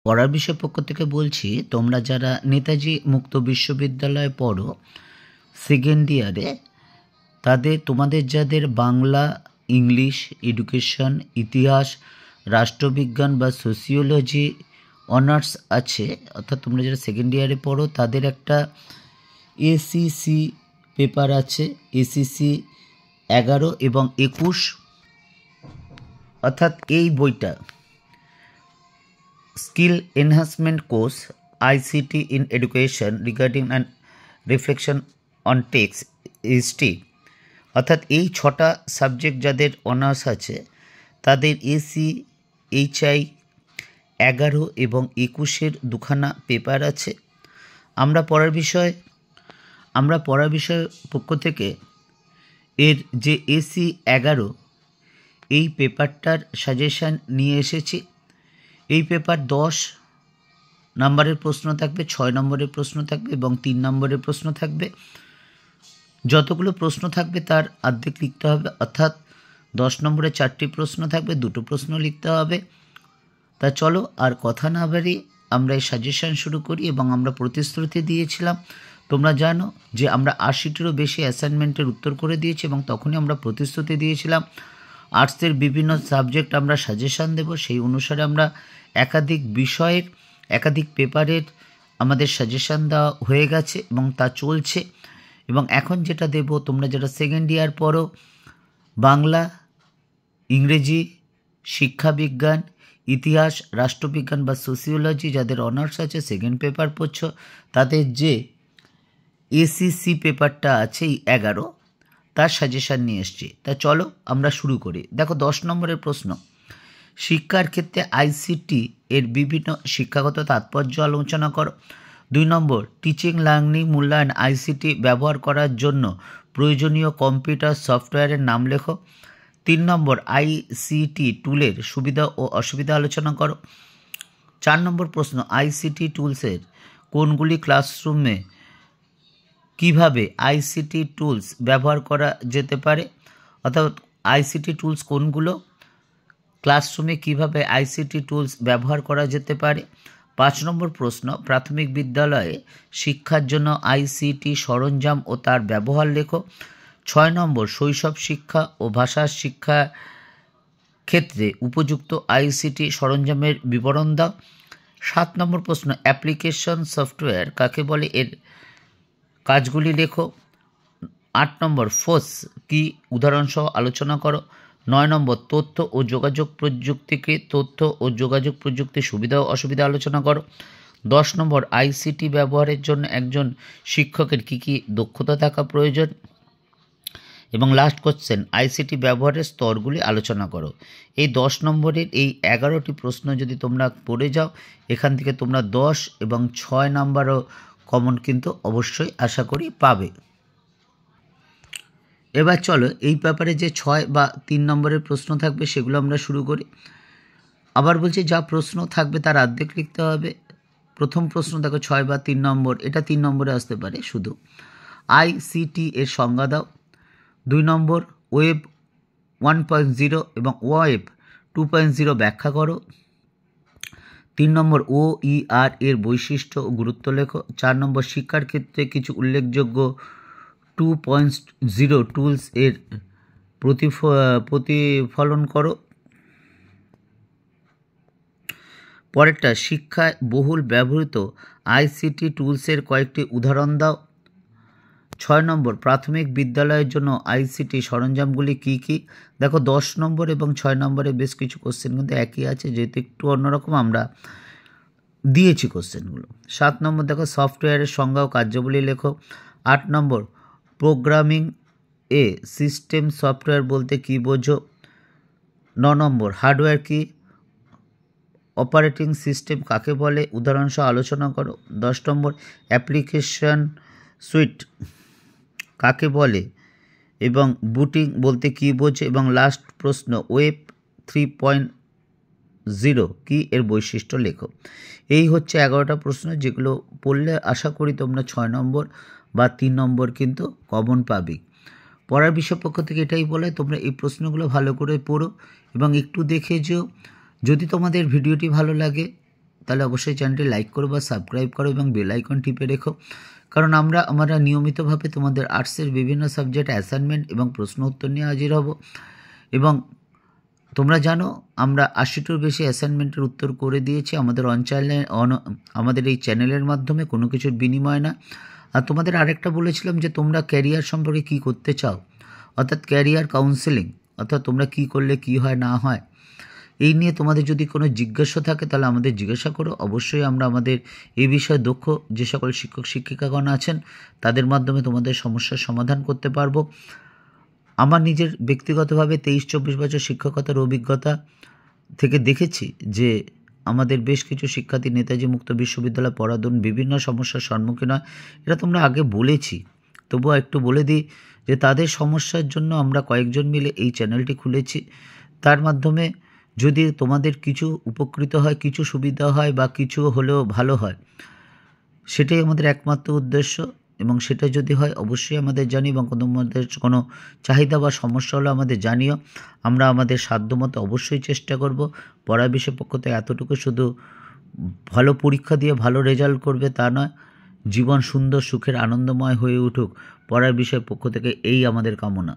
পড়ার বিষয় পক্ষ থেকে বলছি, তোমরা যারা নেতাজি মুক্ত বিশ্ববিদ্যালয়ে পড়ো সেকেন্ড ইয়ারে, তোমাদের যাদের বাংলা, ইংলিশ, এডুকেশন, ইতিহাস, রাষ্ট্রবিজ্ঞান বা সোশিওলজি অনার্স আছে, অর্থাৎ তোমরা যারা সেকেন্ড ইয়ারে পড়ো তাদের একটা এসিসি পেপার আছে, এসিসি 11 এবং 21, অর্থাৎ এই বইটা skill enhancement course ICT in education regarding and reflection on text history, অর্থাৎ এই 6টা সাবজেক্ট যাদের অনার্স আছে তাদের এসি এইচআই 11 এবং 21-এর দুখানা পেপার আছে। আমরা পড়ার বিষয় পক্ষ থেকে এর যে এসি 11 এই পেপারটার সাজেশান নিয়ে এসেছি। এই পেপার 10 নম্বরের প্রশ্ন থাকবে, 6 নম্বরের প্রশ্ন থাকবে এবং 3 নম্বরের প্রশ্ন থাকবে। যতগুলো প্রশ্ন থাকবে তার অর্ধেক লিখতে হবে, অর্থাৎ 10 নম্বরে 4টি প্রশ্ন থাকবে, 2টো প্রশ্ন লিখতে হবে। তা চলো আর কথা না বাড়িয়ে আমরা এই সাজেশান শুরু করি। এবং আমরা প্রতিশ্রুতি দিয়েছিলাম, তোমরা জানো যে আমরা 80টিরও বেশি অ্যাসাইনমেন্টের উত্তর করে দিয়েছি এবং তখনই আমরা প্রতিশ্রুতি দিয়েছিলাম আর্টসের বিভিন্ন সাবজেক্ট আমরা সাজেশান দেব। সেই অনুসারে আমরা একাধিক বিষয়ের একাধিক পেপারের আমাদের সাজেশান দেওয়া হয়ে গেছে এবং তা চলছে। এবং এখন যেটা দেব, তোমরা যারা সেকেন্ড ইয়ার পড়ো, বাংলা, ইংরেজি, শিক্ষাবিজ্ঞান, ইতিহাস, রাষ্ট্রবিজ্ঞান বা সোশিওলজি যাদের অনার্স আছে, সেকেন্ড পেপার পড়ছো, তাদের যে এসিসি পেপারটা আছে এই 11, তার সাজেশান নিয়ে এসছি। তা চলো আমরা শুরু করি। দেখো 10 নম্বরের প্রশ্ন, শিক্ষার ক্ষেত্রে আইসিটি এর বিভিন্ন শিক্ষাগত তাৎপর্য আলোচনা করো। 2 নম্বর, টিচিং লার্নিং মূল্যায়ন আইসিটি ব্যবহার করার জন্য প্রয়োজনীয় কম্পিউটার সফটওয়্যারের নাম লেখো। 3 নম্বর, আইসিটি টুলের সুবিধা ও অসুবিধা আলোচনা করো। 4 নম্বর প্রশ্ন, আইসিটি টুলসের কোনগুলি ক্লাসরুমে কিভাবে আইসিটি টুলস ব্যবহার করা যেতে পারে, অর্থাৎ আইসিটি টুলস কোনগুলো, ক্লাসরুমে কিভাবে আইসিটি টুলস ব্যবহার করা যেতে পারে। 5 নম্বর প্রশ্ন, প্রাথমিক বিদ্যালয়ে শিক্ষার জন্য আইসিটি সরঞ্জাম ও তার ব্যবহার লেখো। 6 নম্বর, শৈশব শিক্ষা ও ভাষা শিক্ষা ক্ষেত্রে উপযুক্ত আইসিটি সরঞ্জামের বিবরণ দাও। 7 নম্বর প্রশ্ন, অ্যাপ্লিকেশন সফটওয়্যার কাকে বলে, এর কাজগুলি লেখো। 8 নম্বর, ফোস কি, উদাহরণসহ আলোচনা করো। 9 নম্বর, তথ্য ও যোগাযোগ প্রযুক্তিকে তথ্য ও যোগাযোগ প্রযুক্তির সুবিধা ও অসুবিধা আলোচনা করো। 10 নম্বর, আইসিটি ব্যবহারের জন্য একজন শিক্ষকের কী কী দক্ষতা থাকা প্রয়োজন। এবং লাস্ট কোশ্চেন, আইসিটি ব্যবহারের স্তরগুলি আলোচনা করো। এই 10 নম্বরের এই 11টি প্রশ্ন যদি তোমরা পড়ে যাও, এখান থেকে তোমরা 10 এবং 6 নম্বরও কমন কিন্তু অবশ্যই আশা করি পাবে। এবার চলো এই ব্যাপারে যে 6 বা 3 নম্বরের প্রশ্ন থাকবে সেগুলো আমরা শুরু করি। আবার বলছি, যা প্রশ্ন থাকবে তার অর্ধেক লিখতে হবে। প্রথম প্রশ্ন দেখো 6 বা 3 নম্বর, এটা 3 নম্বরে আসতে পারে শুধু। আইসিটি এর সংজ্ঞা দাও। 2 নম্বর, ওয়েব 1.0 এবং ওয়েব 2.0 ব্যাখ্যা করো। 3 নম্বর, OER এর বৈশিষ্ট্য ও গুরুত্ব লেখো। 4 নম্বর, শিক্ষার ক্ষেত্রে কিছু উল্লেখযোগ্য 2.0 টুলস এর প্রতিফলন করো। পরেরটা, শিক্ষায় বহুল ব্যবহৃত আইসিটি টুলসের কয়েকটি উদাহরণ দাও। 6 নম্বর, প্রাথমিক বিদ্যালয়ের জন্য আইসিটি সরঞ্জামগুলি কী কী। দেখো 10 নম্বর এবং 6 নম্বরে বেশ কিছু কোশ্চেন কিন্তু একই আছে, যেহেতু একটু অন্যরকম আমরা দিয়েছি কোশ্চেনগুলো। 7 নম্বর, দেখো সফটওয়্যারের সংজ্ঞা ও কার্যাবলী লেখো। 8 নম্বর, প্রোগ্রামিং এ সিস্টেম সফটওয়্যার বলতে কী বোঝো। 9 নম্বর, হার্ডওয়্যার কি, অপারেটিং সিস্টেম কাকে বলে, উদাহরণসহ আলোচনা করো। 10 নম্বর, অ্যাপ্লিকেশন সুইট কাকে বলে এবং বুটিং বলতে কী বোঝে। এবং লাস্ট প্রশ্ন, ওয়েব 3.0 কি, এর বৈশিষ্ট্য লেখো। এই হচ্ছে 11টা প্রশ্ন, যেগুলো পড়লে আশা করি তোমরা 6 নম্বর বা 3 নম্বর কিন্তু কমন পাবে। পড়ার বিষয় পক্ষ থেকে এটাই বলে, তোমরা এই প্রশ্নগুলো ভালো করে পড়ো এবং একটু দেখে যেও। যদি তোমাদের ভিডিওটি ভালো লাগে তাহলে অবশ্যই চ্যানেলটি লাইক করো বা সাবস্ক্রাইব করো এবং বেল আইকন টিপে রেখো, কারণ আমরা নিয়মিতভাবে তোমাদের আর্টসের বিভিন্ন সাবজেক্ট অ্যাসাইনমেন্ট এবং প্রশ্ন উত্তর নিয়ে হাজির হব। এবং তোমরা জানো আমরা 80টির বেশি অ্যাসাইনমেন্টের উত্তর করে দিয়েছি আমাদের এই চ্যানেলের মাধ্যমে, কোনো কিছুর বিনিময় না। আর তোমাদের আরেকটা বলেছিলাম যে তোমরা ক্যারিয়ার সম্পর্কে কি করতে চাও, অর্থাৎ ক্যারিয়ার কাউন্সেলিং, অর্থাৎ তোমরা কি করলে কি হয় না হয়, এই নিয়ে তোমাদের যদি কোনো জিজ্ঞাসা থাকে তাহলে আমাদের জিজ্ঞাসা করো। অবশ্যই আমরা আমাদের এই বিষয়ে দক্ষ যে সকল শিক্ষক শিক্ষিকাগণ আছেন তাদের মাধ্যমে তোমাদের সমস্যার সমাধান করতে পারবো। আমার নিজের ব্যক্তিগতভাবে 23-24 বছর শিক্ষকতার অভিজ্ঞতা থেকে দেখেছি যে আমাদের বেশ কিছু শিক্ষার্থী নেতাজি মুক্ত বিশ্ববিদ্যালয় পড়াদন বিভিন্ন সমস্যার সম্মুখীন হয়। এটা তোমরা আগে বলেছি, তবুও একটু বলে দিই যে তাদের সমস্যার জন্য আমরা কয়েকজন মিলে এই চ্যানেলটি খুলেছি। তার মাধ্যমে যদি তোমাদের কিছু উপকৃত হয়, কিছু সুবিধা হয় বা কিছু হলেও ভালো হয়, সেটাই আমাদের একমাত্র উদ্দেশ্য। এবং সেটা যদি হয় অবশ্যই আমাদের জানি, এবং তোমাদের কোনো চাহিদা বা সমস্যা হলে আমাদের জানিও। আমরা আমাদের সাধ্যমতো অবশ্যই চেষ্টা করব। পড়া বিষয়ের পক্ষ থেকে এতটুকু, শুধু ভালো পরীক্ষা দিয়ে ভালো রেজাল্ট করবে তা নয়, জীবন সুন্দর সুখের আনন্দময় হয়ে উঠুক, পড়ার বিষয়ের পক্ষ থেকে এই আমাদের কামনা।